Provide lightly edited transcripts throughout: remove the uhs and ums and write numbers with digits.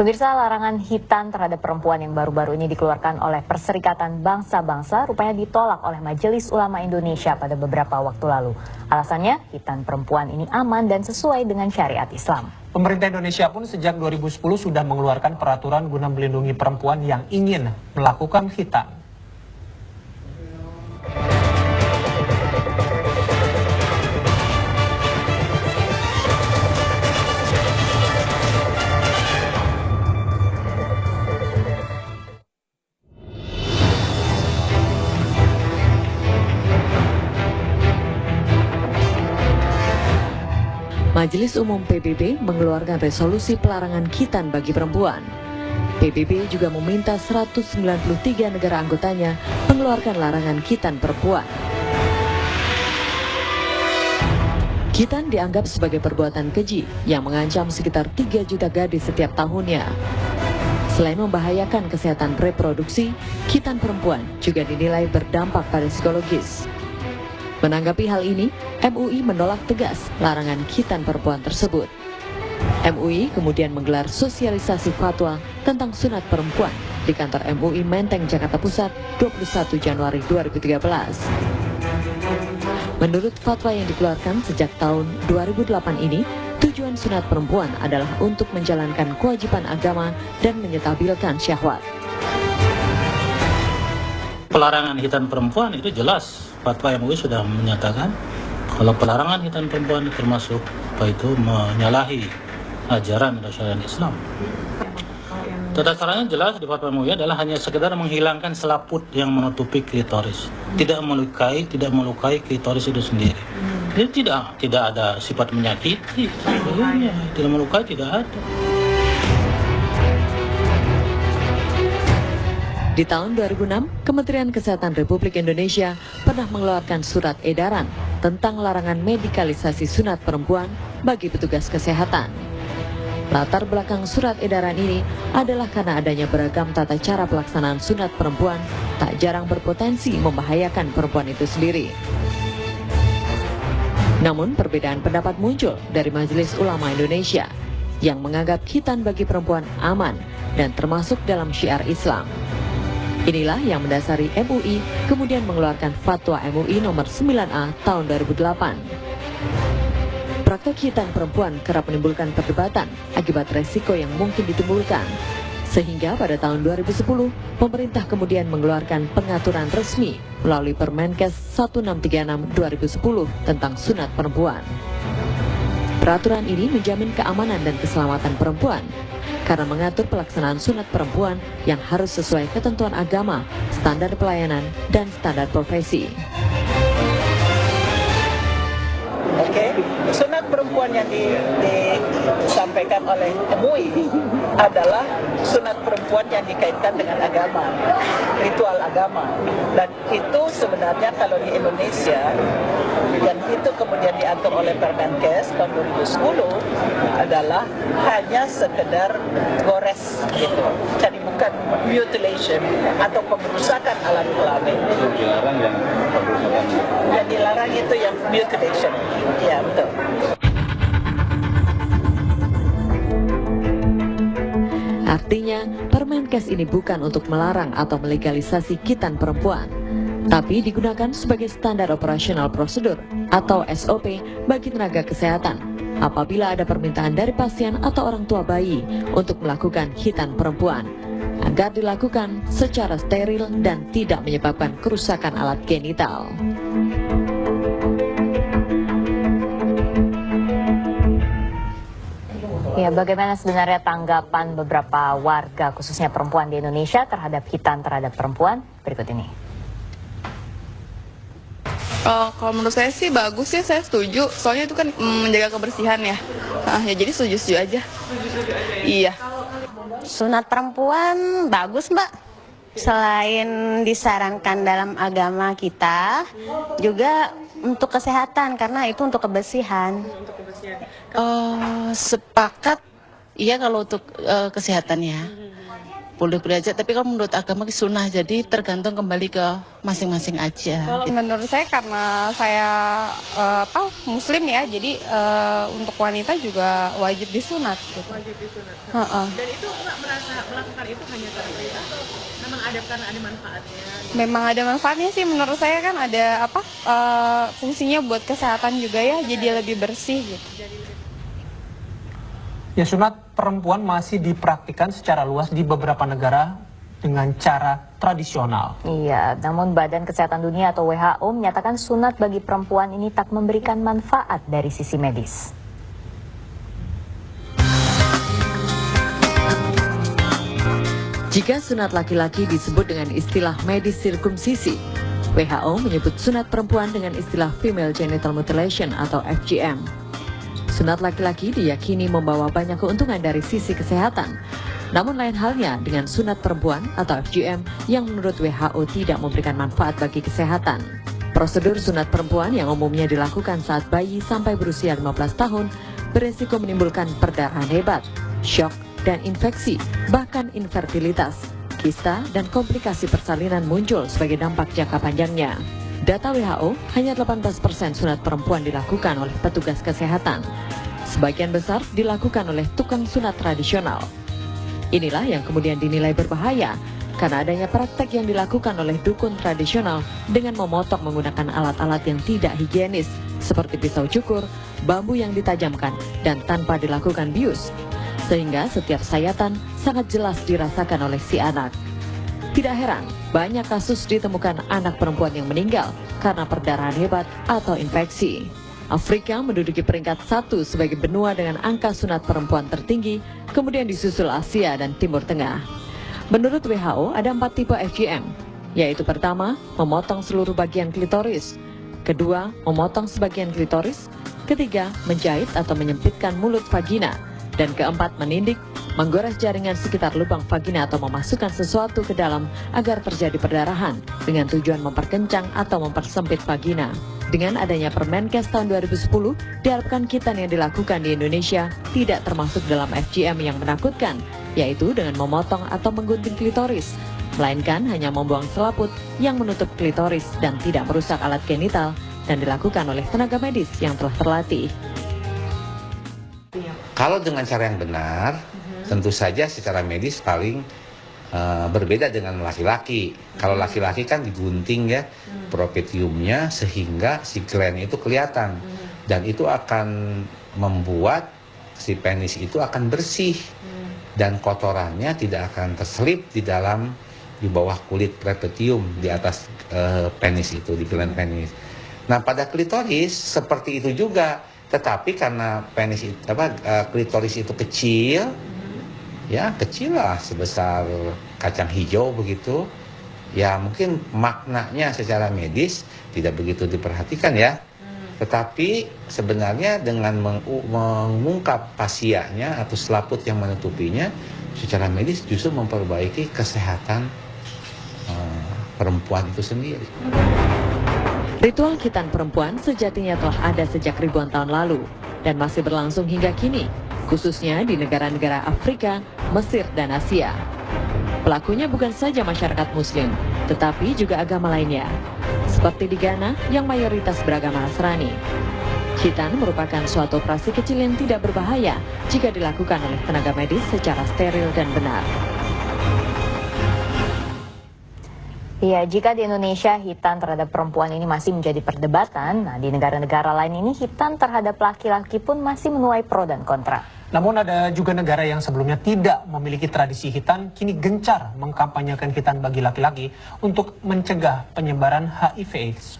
Pemirsa, larangan hitan terhadap perempuan yang baru-baru ini dikeluarkan oleh Perserikatan Bangsa-Bangsa rupanya ditolak oleh Majelis Ulama Indonesia pada beberapa waktu lalu. Alasannya, hitan perempuan ini aman dan sesuai dengan syariat Islam. Pemerintah Indonesia pun sejak 2010 sudah mengeluarkan peraturan guna melindungi perempuan yang ingin melakukan hitan. Majelis Umum PBB mengeluarkan resolusi pelarangan khitan bagi perempuan. PBB juga meminta 193 negara anggotanya mengeluarkan larangan khitan perempuan. Khitan dianggap sebagai perbuatan keji yang mengancam sekitar 3 juta gadis setiap tahunnya. Selain membahayakan kesehatan reproduksi, khitan perempuan juga dinilai berdampak pada psikologis. Menanggapi hal ini, MUI menolak tegas larangan khitan perempuan tersebut. MUI kemudian menggelar sosialisasi fatwa tentang sunat perempuan di kantor MUI Menteng, Jakarta Pusat, 21 Januari 2013. Menurut fatwa yang dikeluarkan sejak tahun 2008 ini, tujuan sunat perempuan adalah untuk menjalankan kewajiban agama dan menyetabilkan syahwat. Pelarangan khitan perempuan itu jelas. Fatwa MUI sudah menyatakan kalau pelarangan khitan perempuan termasuk itu menyalahi ajaran dan syariat Islam. Tata caranya jelas di fatwa MUI adalah hanya sekedar menghilangkan selaput yang menutupi klitoris, tidak melukai klitoris itu sendiri. Jadi tidak ada sifat menyakiti, tidak melukai, tidak ada. Di tahun 2006, Kementerian Kesehatan Republik Indonesia pernah mengeluarkan surat edaran tentang larangan medikalisasi sunat perempuan bagi petugas kesehatan. Latar belakang surat edaran ini adalah karena adanya beragam tata cara pelaksanaan sunat perempuan tak jarang berpotensi membahayakan perempuan itu sendiri. Namun perbedaan pendapat muncul dari Majelis Ulama Indonesia yang menganggap khitan bagi perempuan aman dan termasuk dalam syiar Islam. Inilah yang mendasari MUI kemudian mengeluarkan Fatwa MUI nomor 9A tahun 2008. Praktek khitan perempuan kerap menimbulkan perdebatan akibat resiko yang mungkin ditimbulkan. Sehingga pada tahun 2010, pemerintah kemudian mengeluarkan pengaturan resmi melalui Permenkes 1636/2010 tentang sunat perempuan. Peraturan ini menjamin keamanan dan keselamatan perempuan karena mengatur pelaksanaan sunat perempuan yang harus sesuai ketentuan agama, standar pelayanan, dan standar profesi. Sunat perempuan yang disampaikan oleh MUI adalah sunat perempuan yang dikaitkan dengan agama, ritual agama. Dan itu sebenarnya kalau di Indonesia, dan itu kemudian diatur oleh Permenkes tahun 2010, adalah hanya sekedar gores gitu. Jadi bukan mutilation atau pengrusakan alat kelamin. Dilarang yang pengrusakan. Yang dilarang itu yang mutilation. Iya, betul. Artinya, Permenkes ini bukan untuk melarang atau melegalisasi khitan perempuan, tapi digunakan sebagai standar operasional prosedur atau SOP bagi tenaga kesehatan apabila ada permintaan dari pasien atau orang tua bayi untuk melakukan khitan perempuan, agar dilakukan secara steril dan tidak menyebabkan kerusakan alat genital. Ya, bagaimana sebenarnya tanggapan beberapa warga, khususnya perempuan di Indonesia, terhadap khitan terhadap perempuan? Berikut ini. Kalau menurut saya sih bagus ya, saya setuju. Soalnya itu kan menjaga kebersihan ya. Ya jadi setuju-setuju aja. Iya. Sunat perempuan bagus, Mbak. Selain disarankan dalam agama kita, juga untuk kesehatan karena itu untuk kebersihan. Sepakat, iya kalau untuk kesehatannya. boleh-boleh aja, tapi kalau menurut agama sunnah, jadi tergantung kembali ke masing-masing aja. Kalau menurut saya karena saya muslim ya, jadi untuk wanita juga wajib disunat. Gitu. Wajib disunat. Dan itu nggak merasa melakukan itu hanya karena atau memang ada karena ada manfaatnya? Memang ada manfaatnya sih menurut saya, kan ada fungsinya buat kesehatan juga ya, jadi lebih bersih gitu. Ya, sunat perempuan masih dipraktikkan secara luas di beberapa negara dengan cara tradisional. Iya, namun Badan Kesehatan Dunia atau WHO menyatakan sunat bagi perempuan ini tak memberikan manfaat dari sisi medis. Jika sunat laki-laki disebut dengan istilah medis sirkumsisi, WHO menyebut sunat perempuan dengan istilah female genital mutilation atau FGM. Sunat laki-laki diyakini membawa banyak keuntungan dari sisi kesehatan. Namun lain halnya dengan sunat perempuan atau FGM yang menurut WHO tidak memberikan manfaat bagi kesehatan. Prosedur sunat perempuan yang umumnya dilakukan saat bayi sampai berusia 15 tahun beresiko menimbulkan perdarahan hebat, shock dan infeksi, bahkan infertilitas, kista dan komplikasi persalinan muncul sebagai dampak jangka panjangnya. Data WHO, hanya 18% sunat perempuan dilakukan oleh petugas kesehatan. Sebagian besar dilakukan oleh tukang sunat tradisional. Inilah yang kemudian dinilai berbahaya karena adanya praktek yang dilakukan oleh dukun tradisional dengan memotong menggunakan alat-alat yang tidak higienis seperti pisau cukur, bambu yang ditajamkan, dan tanpa dilakukan bius. Sehingga setiap sayatan sangat jelas dirasakan oleh si anak. Tidak heran, banyak kasus ditemukan anak perempuan yang meninggal karena perdarahan hebat atau infeksi. Afrika menduduki peringkat 1 sebagai benua dengan angka sunat perempuan tertinggi, kemudian disusul Asia dan Timur Tengah. Menurut WHO, ada 4 tipe FGM, yaitu pertama, memotong seluruh bagian klitoris, kedua, memotong sebagian klitoris, ketiga, menjahit atau menyempitkan mulut vagina, dan keempat, menindik, menggores jaringan sekitar lubang vagina atau memasukkan sesuatu ke dalam agar terjadi perdarahan dengan tujuan memperkencang atau mempersempit vagina. Dengan adanya Permenkes tahun 2010, diharapkan khitan yang dilakukan di Indonesia tidak termasuk dalam FGM yang menakutkan, yaitu dengan memotong atau menggunting klitoris, melainkan hanya membuang selaput yang menutup klitoris dan tidak merusak alat genital dan dilakukan oleh tenaga medis yang telah terlatih. Kalau dengan cara yang benar, tentu saja secara medis paling berbeda dengan laki-laki. Kalau laki-laki kan digunting ya propetiumnya sehingga si gland itu kelihatan, dan itu akan membuat si penis itu akan bersih dan kotorannya tidak akan terselip di bawah kulit propetium di atas penis itu, di gland penis. Nah, pada klitoris seperti itu juga, tetapi karena klitoris itu kecil, ya kecil lah, sebesar kacang hijau begitu, ya mungkin maknanya secara medis tidak begitu diperhatikan ya. Tetapi sebenarnya dengan mengungkap fasianya atau selaput yang menutupinya, secara medis justru memperbaiki kesehatan perempuan itu sendiri. Ritual khitan perempuan sejatinya telah ada sejak ribuan tahun lalu dan masih berlangsung hingga kini, khususnya di negara-negara Afrika, Mesir, dan Asia. Pelakunya bukan saja masyarakat Muslim, tetapi juga agama lainnya, seperti di Ghana yang mayoritas beragama Nasrani. Khitan merupakan suatu operasi kecil yang tidak berbahaya jika dilakukan oleh tenaga medis secara steril dan benar. Ya, jika di Indonesia khitan terhadap perempuan ini masih menjadi perdebatan, nah di negara-negara lain ini khitan terhadap laki-laki pun masih menuai pro dan kontra. Namun ada juga negara yang sebelumnya tidak memiliki tradisi khitan, kini gencar mengkampanyekan khitan bagi laki-laki untuk mencegah penyebaran HIV/AIDS.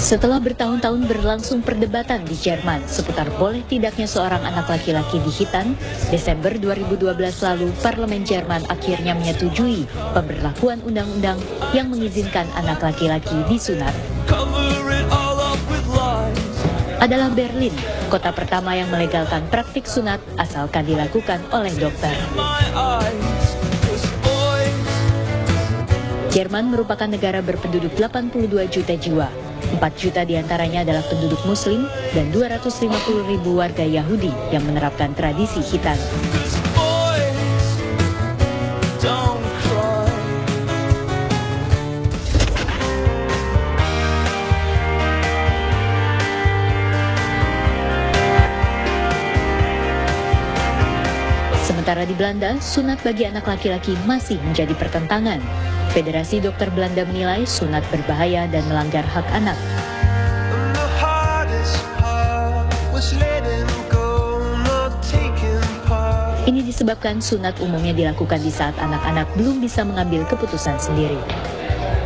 Setelah bertahun-tahun berlangsung perdebatan di Jerman seputar boleh tidaknya seorang anak laki-laki dikhitan, Desember 2012 lalu Parlemen Jerman akhirnya menyetujui pemberlakuan undang-undang yang mengizinkan anak laki-laki disunat. adalah Berlin, kota pertama yang melegalkan praktik sunat asalkan dilakukan oleh dokter. Jerman merupakan negara berpenduduk 82 juta jiwa. 4 juta diantaranya adalah penduduk muslim dan 250 ribu warga Yahudi yang menerapkan tradisi khitan. Sementara di Belanda, sunat bagi anak laki-laki masih menjadi pertentangan. Federasi Dokter Belanda menilai sunat berbahaya dan melanggar hak anak. Ini disebabkan sunat umumnya dilakukan di saat anak-anak belum bisa mengambil keputusan sendiri.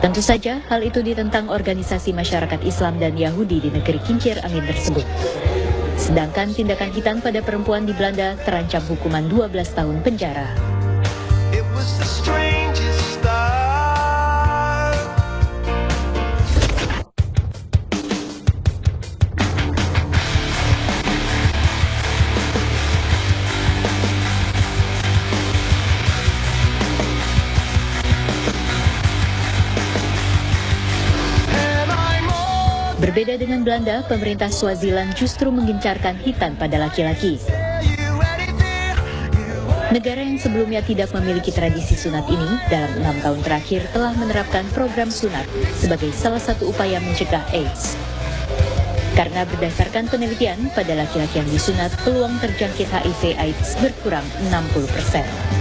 Tentu saja hal itu ditentang organisasi masyarakat Islam dan Yahudi di negeri kincir angin tersebut. Sedangkan tindakan khitan pada perempuan di Belanda terancam hukuman 12 tahun penjara. Berbeda dengan Belanda, pemerintah Swaziland justru menggencarkan khitan pada laki-laki. Negara yang sebelumnya tidak memiliki tradisi sunat ini, dalam 6 tahun terakhir telah menerapkan program sunat sebagai salah satu upaya mencegah AIDS. Karena berdasarkan penelitian, pada laki-laki yang disunat, peluang terjangkit HIV/AIDS berkurang 60%.